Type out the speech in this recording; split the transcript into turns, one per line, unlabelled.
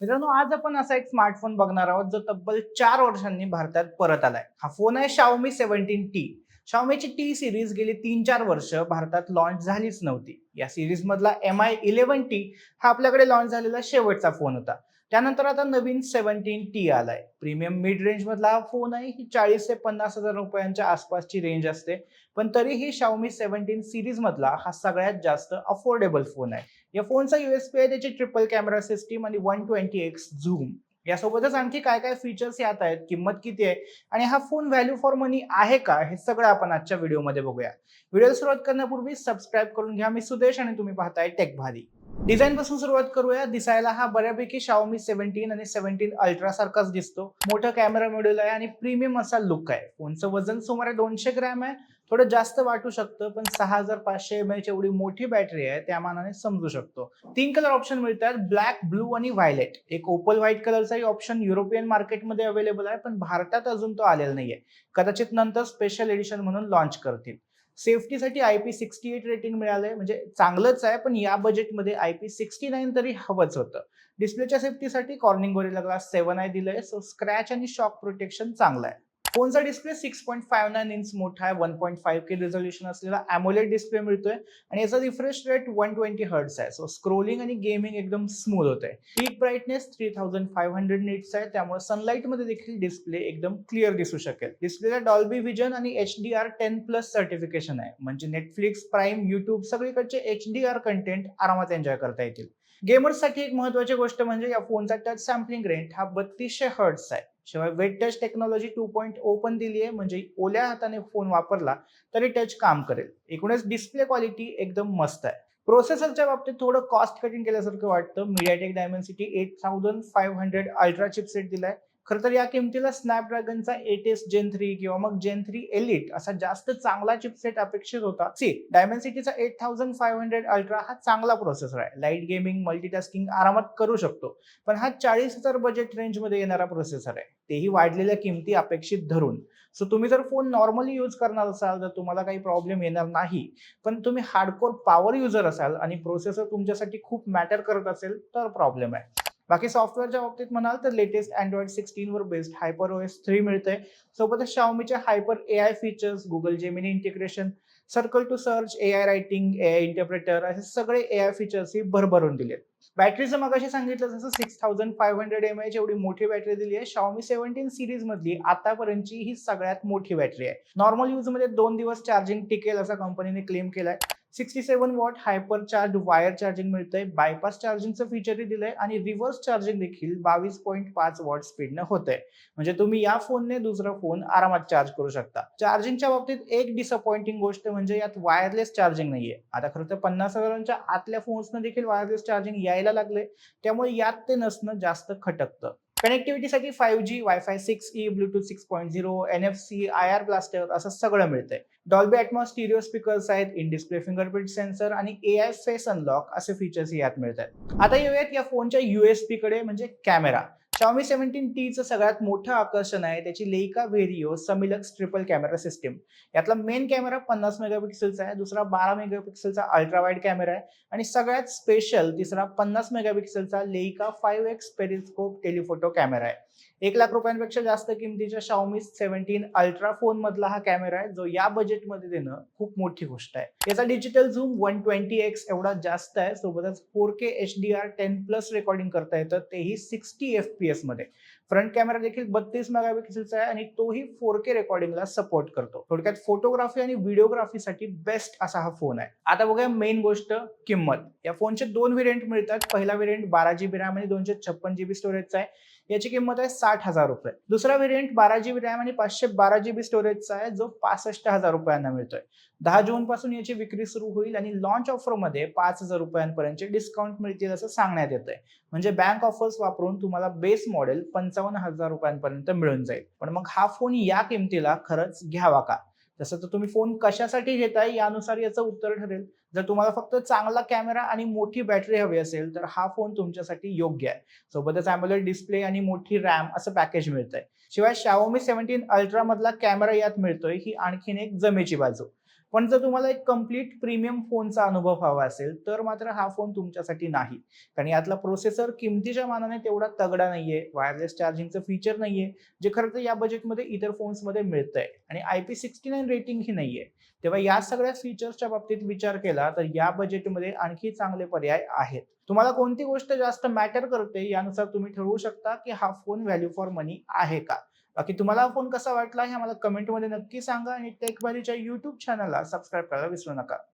मित्रांनो, आज आपण असा एक स्मार्टफोन बघणार आहोत जो तब्बल 4 वर्षांनी भारतात परत आलाय. हा फोन आहे Xiaomi 17T. Xiaomiची टी सिरीज गेली 3-4 वर्ष भारतात लॉन्च झालीच नव्हती. या सिरीज मधला MI11T हा आपल्याकडे लॉन्च झालेला शेवटचा फोन होता. त्यानंतर आता नवीन 17T आलाय. प्रीमियम मिड रेंज मधला हा फोन आहे. ही 40 ते 50 हजार रुपयांच्या आसपासची रेंज असते. पण तरीही Xiaomi 17 सिरीज मधला हा सगळ्यात जास्त अफोर्डेबल फोन आहे. या फोनचा USP आहे त्याची ट्रिपल कॅमेरा सिस्टीम आणि 120x झूम. यासोबतच आणखी काय काय फीचर्स यात आहेत, किंमत किती आहे आणि हा फोन व्हॅल्यू फॉर मनी आहे का, हे सगळं आपण आजच्या व्हिडिओमध्ये बघूया. व्हिडिओ सुरुवात करण्यापूर्वी सबस्क्राईब करून घ्या. मी सुदेश आणि तुम्ही पाहताय टेक भारी. डिझाईन पासून सुरुवात करूया. दिसायला हा बऱ्यापैकी Xiaomi 17 आणि 17 अल्ट्रा सारखाच दिसतो. मोठा कॅमेरा मॉड्यूल आहे आणि प्रीमियम असा लुक आहे. फोनचं वजन सुमारे 200 ग्रॅम आहे. थोडं जास्त वाटू शकतं, पण 6500 mAh एवढी मोठी बॅटरी आहे, त्या मानाने समजू शकतो. 3 कलर ऑप्शन मिळतात: ब्लॅक, ब्लू आणि व्हायलेट. एक ओपल व्हाईट कलरचाही ऑप्शन युरोपियन मार्केटमध्ये अवेलेबल आहे, पण भारतात अजून तो आलेला नाहीये. कदाचित नंतर स्पेशल एडिशन म्हणून लॉन्च करतील. सेफ्टीसाठी IP68 रेटिंग मिळालंय, म्हणजे चांगलंच आहे, पण या बजेटमध्ये IP69 तरी हवंच होतं. डिस्प्लेच्या सेफ्टीसाठी कॉर्निंग गोरिल्ला ग्लास 7i दिलंय, सो स्क्रॅच आणि शॉक प्रोटेक्शन चांगलं आहे. फोनचा डिस्प्ले 6.59 इंच मोठा आहे. 1.5K रिझोल्यूशन असलेला AMOLED डिस्प्ले मिळतोय आणि याचा रिफ्रेश रेट 120 हर्ट्झ आहे. सो स्क्रोलिंग आणि गेमिंग एकदम स्मूथ होतंय. पीक ब्राईटनेस 3500 निट्स आहे, त्यामुळे सनलाईट मध्ये देखील डिस्प्ले एकदम क्लिअर दिसू शकेल. डिस्प्लेला डॉल्बी विजन आणि HDR10+ सर्टिफिकेशन आहे, म्हणजे नेटफ्लिक्स, प्राईम, युट्यूब सगळीकडचे HDR कंटेंट आरामात एन्जॉय करता येतील. गेमर्ससाठी एक महत्त्वाची गोष्ट म्हणजे या फोनचा टच सॅम्पलिंग रेट हा 3200 हर्ट्झ आहे. शिवाय वेट टच टेक्नॉलॉजी 2.0 पण दिली आहे, म्हणजे ओल्या हाताने फोन वापरला तरी टच काम करेल. एकूणच डिस्प्ले क्वालिटी एकदम मस्त आहे. प्रोसेसरच्या बाबतीत थोडं कॉस्ट कटिंग केल्यासारखं वाटतं. MediaTek Dimensity 8500 अल्ट्रा चिपसेट दिलाय. खरं तर या किमतीला स्नॅपड्रॅगनचा 8s Gen 3 किंवा मग Gen 3 Elite असा जास्त चांगला चिपसेट अपेक्षित होता. डायमेन्सिटीचा 8500 अल्ट्रा हा चांगला प्रोसेसर आहे. लाईट गेमिंग, मल्टीटास्किंग आरामात करू शकतो. पण हा 40,000 बजेट रेंजमध्ये येणारा प्रोसेसर आहे, तेही वाढलेल्या किमती अपेक्षित धरून. सो तुम्ही जर फोन नॉर्मली यूज करणार असाल तर तुम्हाला काही प्रॉब्लेम येणार नाही. पण तुम्ही हार्डकोर पॉवर युजर असाल आणि प्रोसेसर तुमच्यासाठी खूप मॅटर करत असेल तर प्रॉब्लेम आहे. बाकी सॉफ्टवेअरच्या बाबतीत म्हणाल तर latest Android 16 were based HyperOS 3 मिळतंय. सोबतच Xiaomiचे hyper AI features, Google Gemini integration, circle to search, AI writing, AI interpreter असे सगळे AI फीचर्स ही भरभरून दिलेत. बॅटरीचं मगाशी सांगितलं जसं 6500 mAh एवढी मोठी बॅटरी दिली आहे. Xiaomi 17 सीरीज मधली आतापर्यंतची ही सगळ्यात मोठी बॅटरी आहे. नॉर्मल यूजमध्ये 2 दिवस चार्जिंग टिकेल असा कंपनीने क्लेम केलाय. 67 what hyper charge wire charging मिळतंय. बायपास चार्जिंगचं फीचरही दिलंय आणि रिव्हर्स चार्जिंग देखील 22.5 वॉट स्पीडनं होतंय. म्हणजे तुम्ही या फोनने दुसरा फोन आरामात चार्ज करू शकता. चार्जिंगच्या बाबतीत एक डिसअपॉइंटिंग गोष्ट म्हणजे यात वायरलेस चार्जिंग नाहीये. आता खरं तर 50,000च्या आतल्या फोन्सनं देखील वायरलेस चार्जिंग यायला लागले, त्यामुळे यात ते नसणं जास्त खटकतं. कनेक्टिव्हिटीसाठी 5G, Wi-Fi 6E, Bluetooth 6.0, NFC, IR blaster असं सगळं मिळतंय. डॉल्बी ॲटमॉस स्टिरिओ स्पीकर्स आहेत, इन डिस्प्ले फिंगरप्रिंट सेन्सर आणि AI फेस अनलॉक असे फीचर्स यात मिळतात. आता येऊयात या फोनच्या USP कडे, म्हणजे कॅमेरा. Xiaomi 17T चं सगळ्यात मोठं आकर्षण आहे त्याची Leica Vario Samilux triple camera system. यातला मेन कॅमेरा 50 मेगापिक्सेलचा आहे, दुसरा 12 मेगापिक्सेलचा अल्ट्रा वाईड कॅमेरा आहे आणि सगळ्यात स्पेशल तिसरा 50 मेगापिक्सेलचा Leica 5x periscope telephoto camera आहे. 1,00,000 रुपयांपेक्षा जास्त किमतीच्या Xiaomi 17 अल्ट्रा फोन मधला हा कॅमेरा आहे, जो या बजेटमध्ये देणं खूप मोठी गोष्ट आहे. याचा डिजिटल झूम 120x एवढा जास्त आहे. सोबतच 4K HDR10+ रेकॉर्डिंग करता येतं, तेही 60 FPS मध्ये. फ्रंट कॅमेरा देखील 32 मेगापिक्सेलचा आहे आणि तोही 4K रेकॉर्डिंगला सपोर्ट करतो. थोडक्यात फोटोग्राफी आणि व्हिडिओग्राफीसाठी बेस्ट असा हा फोन आहे. आता बघूया मेन गोष्ट, किंमत. या फोनचे 2 व्हेरियंट मिळतात. पहिला व्हेरियंट 12GB रॅम आणि 256GB स्टोरेजचा आहे. याची किंमत आहे 60,000 रुपये. दुसरा व्हेरियंट 12GB रॅम आणि 512GB स्टोरेजचा आहे, जो 65,000 रुपयांना मिळतोय. 10 जून पासून याची विक्री सुरू होईल आणि लॉन्च ऑफरमध्ये 5,000 रुपयांपर्यंतचे डिस्काउंट मिळतील असं सांगण्यात येतंय. म्हणजे बँक ऑफर्स वापरून तुम्हाला बेस मॉडेल 55,000 रुपयांपर्यंत मिळून जाईल. पण मग हा फोन या किमतीला खरंच घ्यावा का? तसं तर तुम्ही फोन कशासाठी घेताय यानुसार याचं उत्तर ठरेल. जर तुम्हाला फक्त चांगला कॅमेरा आणि मोठी बॅटरी हवी असेल तर हा फोन तुमच्यासाठी योग्य आहे. सोबतच AMOLED डिस्प्ले आणि मोठी रॅम असं पॅकेज मिळतंय. शिवाय Xiaomi 17 अल्ट्रा मधला कॅमेरा यात मिळतोय, ही आणखीन एक जमेची बाजू. पण जर तुम्हाला एक कम्प्लीट प्रीमियम फोनचा अनुभव हवा असेल तर मात्र हा फोन तुमच्यासाठी नाही. कारण यातला प्रोसेसर किमतीच्या मानाने तेवढा तगडा नाहीये, वायरलेस चार्जिंगचं फीचर नाहीये, जे खरं तर या बजेटमध्ये इतर फोन्समध्ये मिळतंय, आणि IP69 रेटिंग ही नाहीये. तेव्हा या सगळ्या फीचर्सच्या बाबतीत विचार केला तर या बजेटमध्ये आणखी चांगले पर्याय आहेत. तुम्हाला कोणती गोष्ट जास्त मॅटर करते यानुसार तुम्ही ठरवू शकता की हा फोन व्हॅल्यू फॉर मनी आहे का. बाकी तुम्हाला हा फोन कसा वाटला हे मला कमेंटमध्ये नक्की सांगा, आणि टेक व्हॅल्यूच्या YouTube चॅनलला सबस्क्राईब करायला विसरू नका.